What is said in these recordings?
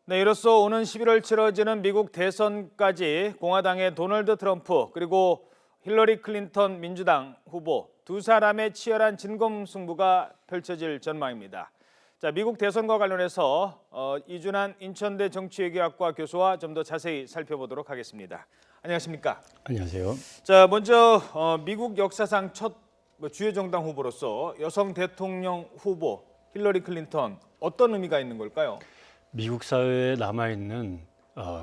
네, 이로써 오는 11월 치러지는 미국 대선까지 공화당의 도널드 트럼프 그리고 힐러리 클린턴 민주당 후보 두 사람의 치열한 진검승부가 펼쳐질 전망입니다. 자, 미국 대선과 관련해서 이준환 인천대 정치외교학과 교수와 좀 더 자세히 살펴보도록 하겠습니다. 안녕하십니까? 안녕하세요. 자, 먼저 미국 역사상 첫 주요 정당 후보로서 여성 대통령 후보 힐러리 클린턴 어떤 의미가 있는 걸까요? 미국 사회에 남아 있는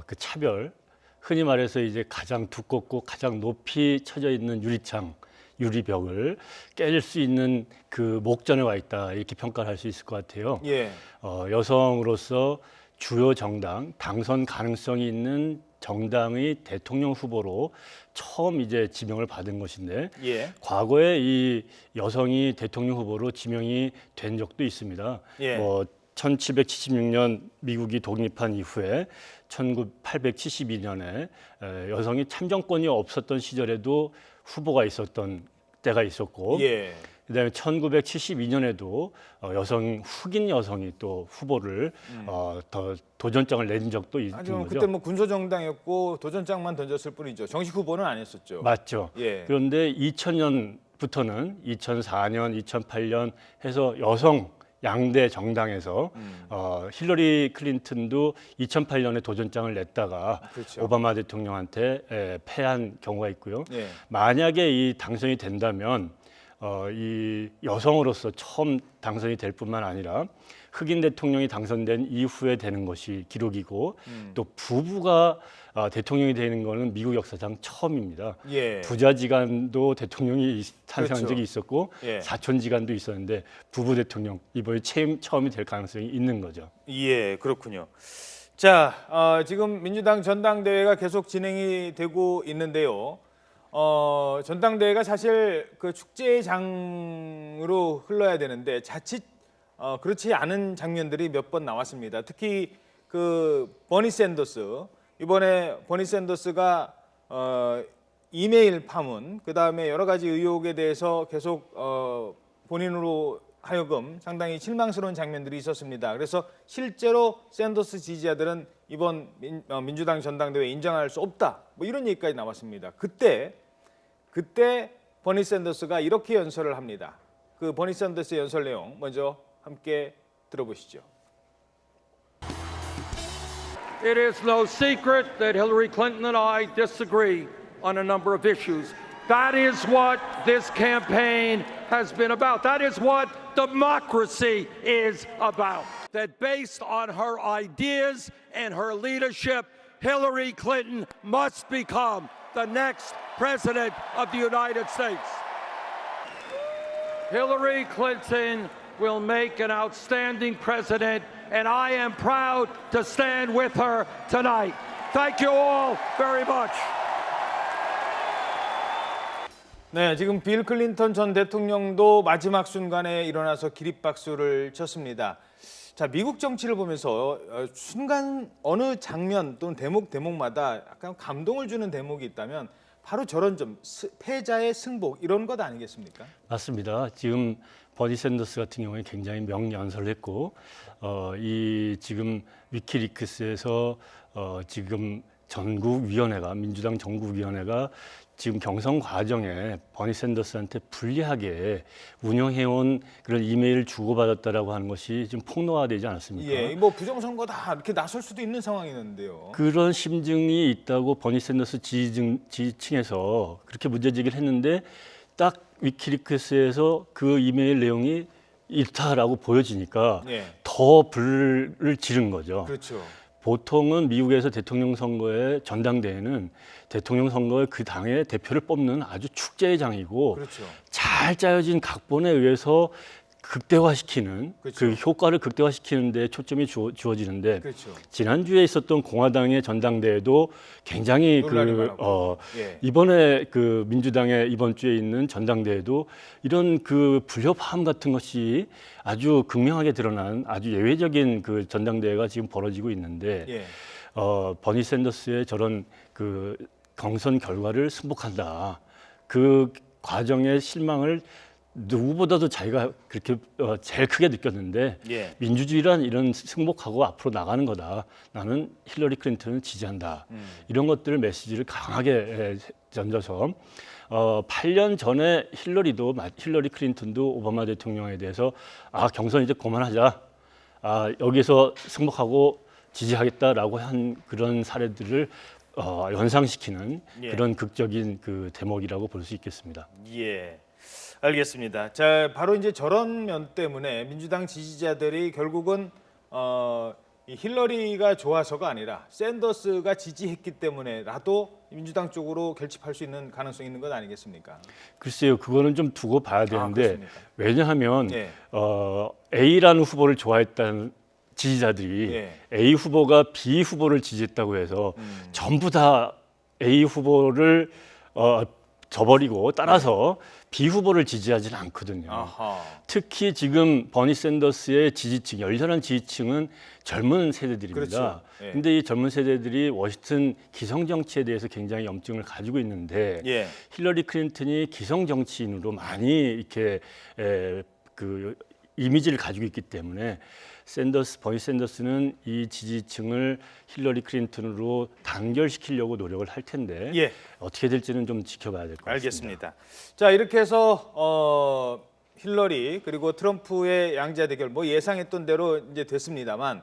그 차별, 흔히 말해서 이제 가장 두껍고 가장 높이 쳐져 있는 유리창, 유리벽을 깰 수 있는 그 목전에 와 있다 이렇게 평가를 할 수 있을 것 같아요. 예. 여성으로서 주요 정당 당선 가능성이 있는 정당의 대통령 후보로 처음 이제 지명을 받은 것인데 예. 과거에 이 여성이 대통령 후보로 지명이 된 적도 있습니다. 예. 1776년 미국이 독립한 이후에 1872년에 여성이 참정권이 없었던 시절에도 후보가 있었던 때가 있었고, 예. 그다음에 1972년에도 흑인 여성이 또 후보를 더 도전장을 낸 적도 있는 하지만 거죠. 그때 뭐 군소 정당이었고 도전장만 던졌을 뿐이죠. 정식 후보는 안 했었죠. 맞죠. 예. 그런데 2000년부터는 2004년, 2008년 해서 여성 양대 정당에서 힐러리 클린턴도 2008년에 도전장을 냈다가 그렇죠. 오바마 대통령한테 패한 경우가 있고요. 예. 만약에 이 당선이 된다면 이 여성으로서 처음 당선이 될 뿐만 아니라 흑인 대통령이 당선된 이후에 되는 것이 기록이고 또 부부가 대통령이 되는 것은 미국 역사상 처음입니다. 예. 부자지간도 대통령이 탄생한 그렇죠. 적이 있었고 예. 사촌지간도 있었는데 부부 대통령 이번에 처음이 될 가능성이 있는 거죠. 예, 그렇군요. 자, 지금 민주당 전당대회가 계속 진행이 되고 있는데요. 전당대회가 사실 그 축제의 장으로 흘러야 되는데 자칫 그렇지 않은 장면들이 몇 번 나왔습니다. 특히 그 버니 샌더스 이번에 버니 샌더스가 이메일 파문 그다음에 여러 가지 의혹에 대해서 계속 본인으로 하여금 상당히 실망스러운 장면들이 있었습니다. 그래서 실제로 샌더스 지지자들은 이번 민주당 전당대회 인정할 수 없다. 뭐 이런 얘기까지 나왔습니다. 그때 버니 샌더스가 이렇게 연설을 합니다. 그 버니 샌더스의 연설 내용 먼저 함께 들어보시죠. It is no secret that Hillary Clinton and I disagree on a number of issues. That is what this campaign has been about. That is what democracy is about. That based on her ideas and her leadership, Hillary Clinton must become the next president of the United States. Hillary Clinton will make an outstanding president, and I am proud to stand with her tonight. Thank you all very much. 네, 지금 빌 클린턴 전 대통령도 마지막 순간에 일어나서 기립박수를 쳤습니다. 자, 미국 정치를 보면서 순간 어느 장면 또는 대목마다 약간 감동을 주는 대목이 있다면 바로 저런 점, 패자의 승복 이런 것 아니겠습니까? 맞습니다. 지금 버니 샌더스 같은 경우에 굉장히 명연설을 했고 이 지금 위키리크스에서 지금 민주당 전국위원회가 지금 경선 과정에 버니 샌더스한테 불리하게 운영해온 그런 이메일을 주고받았다라고 하는 것이 지금 폭로화되지 않았습니까? 예, 뭐 부정선거다 이렇게 나설 수도 있는 상황이었는데요. 그런 심증이 있다고 버니 샌더스 지지층에서 그렇게 문제제기를 했는데 딱 위키리크스에서 그 이메일 내용이 이렇다라고 보여지니까 예. 더 불을 지른 거죠. 그렇죠. 보통은 미국에서 대통령 선거의 전당대회는 대통령 선거의 그 당의 대표를 뽑는 아주 축제의 장이고 그렇죠. 잘 짜여진 각본에 의해서 극대화시키는 그렇죠. 그 효과를 극대화시키는 데 초점이 주어지는데 그렇죠. 지난주에 있었던 공화당의 전당대회도 굉장히 논란이 예. 이번에 그 민주당의 이번 주에 있는 전당대회도 이런 그 불협화음 같은 것이 아주 극명하게 드러난 아주 예외적인 그 전당대회가 지금 벌어지고 있는데 예. 버니 샌더스의 저런 그 경선 결과를 승복한다. 그 과정의 실망을 누구보다도 자기가 그렇게 제일 크게 느꼈는데 예. 민주주의란 이런 승복하고 앞으로 나가는 거다. 나는 힐러리 클린턴을 지지한다. 이런 것들 메시지를 강하게 던져서 8년 전에 힐러리 클린턴도 오바마 대통령에 대해서 경선 이제 그만하자. 여기서 승복하고 지지하겠다라고 한 그런 사례들을 연상시키는 예. 그런 극적인 그 대목이라고 볼 수 있겠습니다. 예, 알겠습니다. 자, 바로 이제 저런 면 때문에 민주당 지지자들이 결국은 이 힐러리가 좋아서가 아니라 샌더스가 지지했기 때문에라도 민주당 쪽으로 결집할 수 있는 가능성이 있는 것 아니겠습니까? 글쎄요, 그거는 좀 두고 봐야 되는데 그렇습니까? 왜냐하면 예. A라는 후보를 좋아했다는 지지자들이 예. A 후보가 B 후보를 지지했다고 해서 전부 다 A 후보를 저버리고 따라서 B 후보를 지지하지는 않거든요. 아하. 특히 지금 버니 샌더스의 지지층, 열렬한 지지층은 젊은 세대들입니다. 그렇죠. 예. 근데 이 젊은 세대들이 워싱턴 기성 정치에 대해서 굉장히 염증을 가지고 있는데 예. 힐러리 클린턴이 기성 정치인으로 많이 이렇게 그 이미지를 가지고 있기 때문에 버니 샌더스는 이 지지층을 힐러리 클린턴으로 단결시키려고 노력을 할 텐데 예. 어떻게 될지는 좀 지켜봐야 될 것 같습니다. 알겠습니다. 자, 이렇게 해서 힐러리 그리고 트럼프의 양자 대결 뭐 예상했던 대로 이제 됐습니다만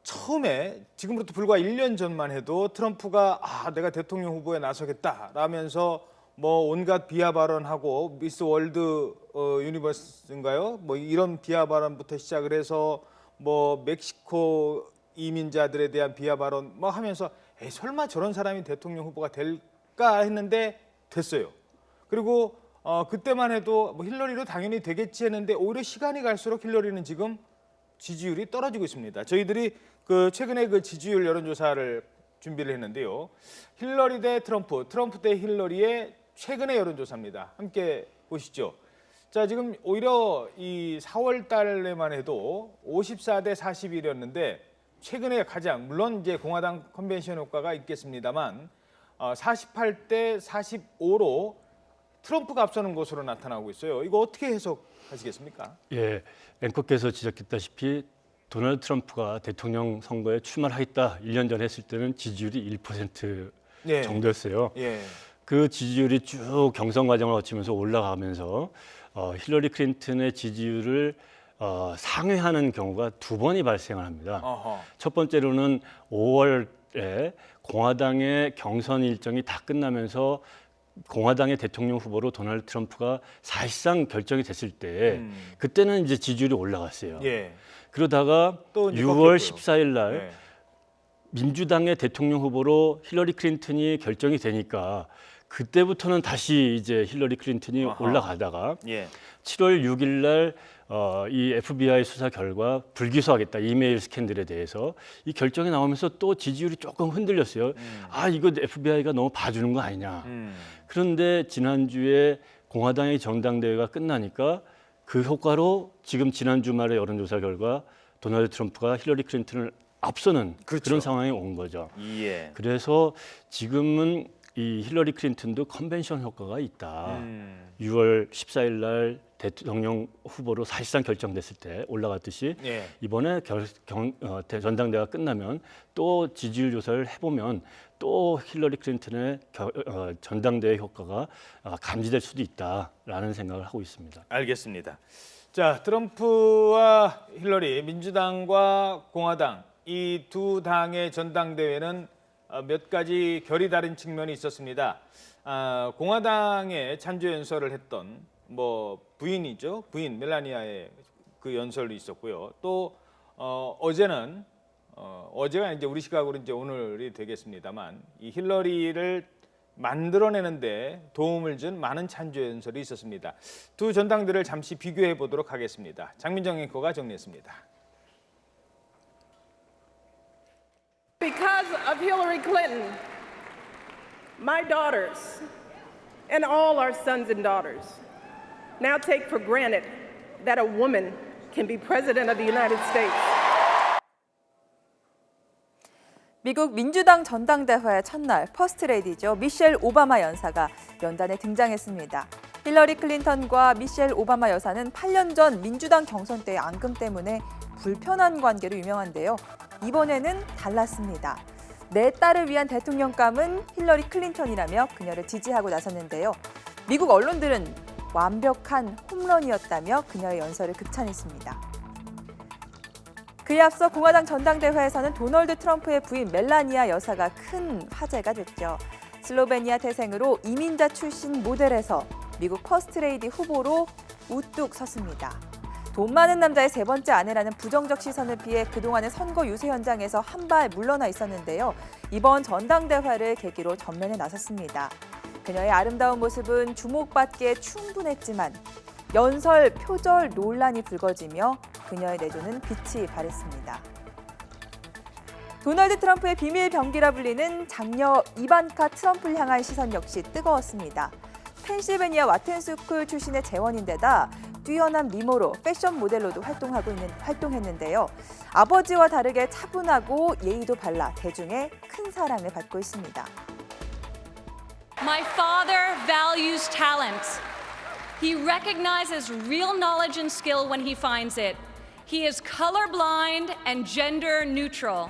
처음에 지금부터 불과 1년 전만 해도 트럼프가 내가 대통령 후보에 나서겠다라면서 뭐 온갖 비하 발언하고 미스 월드 유니버스인가요? 뭐 이런 비하 발언부터 시작을 해서 뭐 멕시코 이민자들에 대한 비하 발언 뭐 하면서 설마 저런 사람이 대통령 후보가 될까 했는데 됐어요. 그리고 그때만 해도 뭐 힐러리로 당연히 되겠지 했는데 오히려 시간이 갈수록 힐러리는 지금 지지율이 떨어지고 있습니다. 저희들이 그 최근에 그 지지율 여론조사를 준비를 했는데요. 힐러리 대 트럼프, 트럼프 대 힐러리의 최근의 여론조사입니다. 함께 보시죠. 자, 지금 오히려 이 4월 달에만 해도 54대 41이었는데 최근에 가장 물론 이제 공화당 컨벤션 효과가 있겠습니다만 48대 45로 트럼프가 앞서는 것으로 나타나고 있어요. 이거 어떻게 해석하시겠습니까? 예, 앵커께서 지적했다시피 도널드 트럼프가 대통령 선거에 출마를 하겠다 1년 전에 했을 때는 지지율이 1% 예. 정도였어요. 예. 그 지지율이 쭉 경선 과정을 거치면서 올라가면서 힐러리 클린턴의 지지율을 상회하는 경우가 두 번이 발생을 합니다. 어허. 첫 번째로는 5월에 공화당의 경선 일정이 다 끝나면서 공화당의 대통령 후보로 도널드 트럼프가 사실상 결정이 됐을 때 그때는 이제 지지율이 올라갔어요. 예. 그러다가 또 이제 6월 꺾였고요. 14일 날 예. 민주당의 대통령 후보로 힐러리 클린턴이 결정이 되니까 그때부터는 다시 이제 힐러리 클린턴이 아하. 올라가다가 예. 7월 6일 날 이 FBI 수사 결과 불기소하겠다 이메일 스캔들에 대해서 이 결정이 나오면서 또 지지율이 조금 흔들렸어요. 이거 FBI가 너무 봐주는 거 아니냐. 그런데 지난주에 공화당의 전당대회가 끝나니까 그 효과로 지금 지난 주말의 여론조사 결과 도널드 트럼프가 힐러리 클린턴을 앞서는 그렇죠. 그런 상황이 온 거죠. 예. 그래서 지금은 이 힐러리 클린턴도 컨벤션 효과가 있다. 6월 14일 날 대통령 후보로 사실상 결정됐을 때 올라갔듯이 예. 이번에 전당대회가 끝나면 또 지지율 조사를 해보면 또 힐러리 클린턴의 전당대회 효과가 감지될 수도 있다라는 생각을 하고 있습니다. 알겠습니다. 자, 트럼프와 힐러리, 민주당과 공화당 이 두 당의 전당대회는 몇 가지 결이 다른 측면이 있었습니다. 공화당에 찬조 연설을 했던 뭐 부인이죠, 부인 멜라니아의 그 연설도 있었고요. 또 어제는 어제가 이제 우리 시각으로 이제 오늘이 되겠습니다만 이 힐러리를 만들어내는데 도움을 준 많은 찬조 연설이 있었습니다. 두 전당들을 잠시 비교해 보도록 하겠습니다. 장민정 앵커가 정리했습니다. Because of Hillary Clinton, my daughters and all our sons and daughters now take for granted that a woman can be president of the United States. 미국 민주당 전당대회 첫날 퍼스트 레이디죠. 미셸 오바마 연사가 연단에 등장했습니다. 힐러리 클린턴과 미셸 오바마 여사는 8년 전 민주당 경선 때의 앙금 때문에 불편한 관계로 유명한데요. 이번에는 달랐습니다. 내 딸을 위한 대통령감은 힐러리 클린턴이라며 그녀를 지지하고 나섰는데요. 미국 언론들은 완벽한 홈런이었다며 그녀의 연설을 극찬했습니다. 그에 앞서 공화당 전당대회에서는 도널드 트럼프의 부인 멜라니아 여사가 큰 화제가 됐죠. 슬로베니아 태생으로 이민자 출신 모델에서 미국 퍼스트레이디 후보로 우뚝 섰습니다. 돈 많은 남자의 세 번째 아내라는 부정적 시선을 피해 그동안의 선거 유세 현장에서 한 발 물러나 있었는데요. 이번 전당대회를 계기로 전면에 나섰습니다. 그녀의 아름다운 모습은 주목받기에 충분했지만 연설, 표절 논란이 불거지며 그녀의 내조는 빛이 발했습니다. 도널드 트럼프의 비밀 병기라 불리는 장녀 이반카 트럼프를 향한 시선 역시 뜨거웠습니다. 펜실베니아 와튼스쿨 출신의 재원인데다 뛰어난 미모로 패션 모델로도 활동했는데요. 아버지와 다르게 차분하고 예의도 발라 대중의 큰 사랑을 받고 있습니다. My father values talent. He recognizes real knowledge and skill when he finds it. He is colorblind and gender neutral.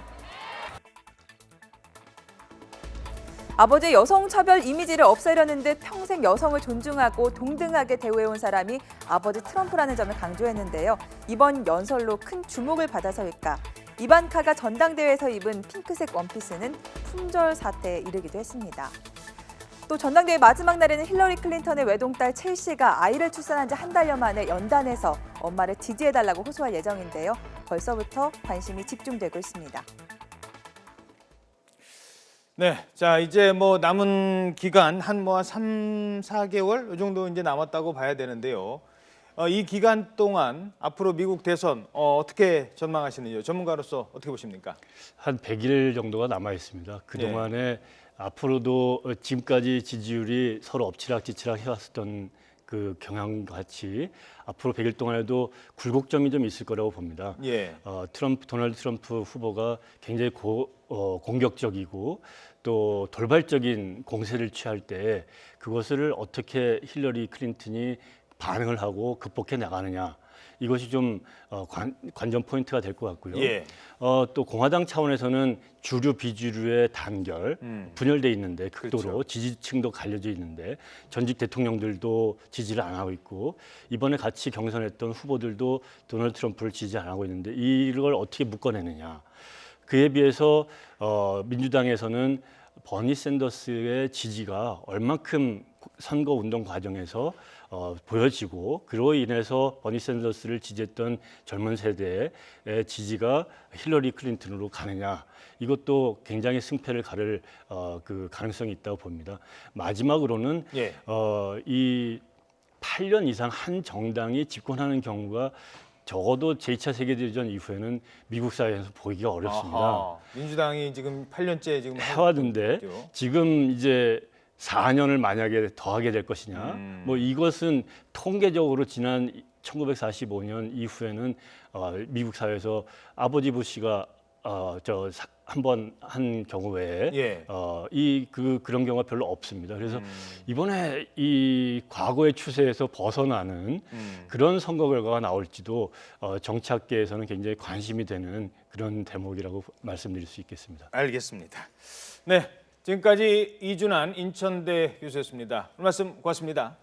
아버지의 여성 차별 이미지를 없애려는 듯 평생 여성을 존중하고 동등하게 대우해온 사람이 아버지 트럼프라는 점을 강조했는데요. 이번 연설로 큰 주목을 받아서일까. 이반카가 전당대회에서 입은 핑크색 원피스는 품절 사태에 이르기도 했습니다. 또 전당대회 마지막 날에는 힐러리 클린턴의 외동딸 첼시가 아이를 출산한 지 한 달여 만에 연단해서 엄마를 지지해달라고 호소할 예정인데요. 벌써부터 관심이 집중되고 있습니다. 네, 자 이제 뭐 남은 기간 한 3, 4개월 이 정도 이제 남았다고 봐야 되는데요. 이 기간 동안 앞으로 미국 대선 어떻게 전망하시는지요? 전문가로서 어떻게 보십니까? 한 100일 정도가 남아 있습니다. 그동안에 앞으로도 지금까지 지지율이 서로 엎치락뒤치락 해왔었던 그 경향과 같이 앞으로 100일 동안에도 굴곡점이 좀 있을 거라고 봅니다. 예. 도널드 트럼프 후보가 굉장히 공격적이고 또 돌발적인 공세를 취할 때 그것을 어떻게 힐러리 클린턴이 반응을 하고 극복해 나가느냐. 이것이 좀 관전 포인트가 될 것 같고요. 예. 또 공화당 차원에서는 주류 비주류의 단결, 분열돼 있는데 극도로 그렇죠. 지지층도 갈려져 있는데 전직 대통령들도 지지를 안 하고 있고 이번에 같이 경선했던 후보들도 도널드 트럼프를 지지 안 하고 있는데 이걸 어떻게 묶어내느냐. 그에 비해서 민주당에서는 버니 샌더스의 지지가 얼만큼 선거 운동 과정에서 보여지고 그로 인해서 버니 샌더스를 지지했던 젊은 세대의 지지가 힐러리 클린턴으로 가느냐 이것도 굉장히 승패를 가를 그 가능성이 있다고 봅니다. 마지막으로는 예. 이 8년 이상 한 정당이 집권하는 경우가 적어도 제2차 세계대전 이후에는 미국 사회에서 보기가 어렵습니다. 아하, 민주당이 지금 8년째 지금 해왔는데 있죠. 지금 이제 4년을 만약에 더하게 될 것이냐. 뭐 이것은 통계적으로 지난 1945년 이후에는 미국 사회에서 아버지 부시가 한 번 한 경우 외에 예. 그런 경우가 별로 없습니다. 그래서 이번에 이 과거의 추세에서 벗어나는 그런 선거 결과가 나올지도 정치학계에서는 굉장히 관심이 되는 그런 대목이라고 말씀드릴 수 있겠습니다. 알겠습니다. 네, 지금까지 이준환 인천대 교수였습니다. 오늘 말씀 고맙습니다.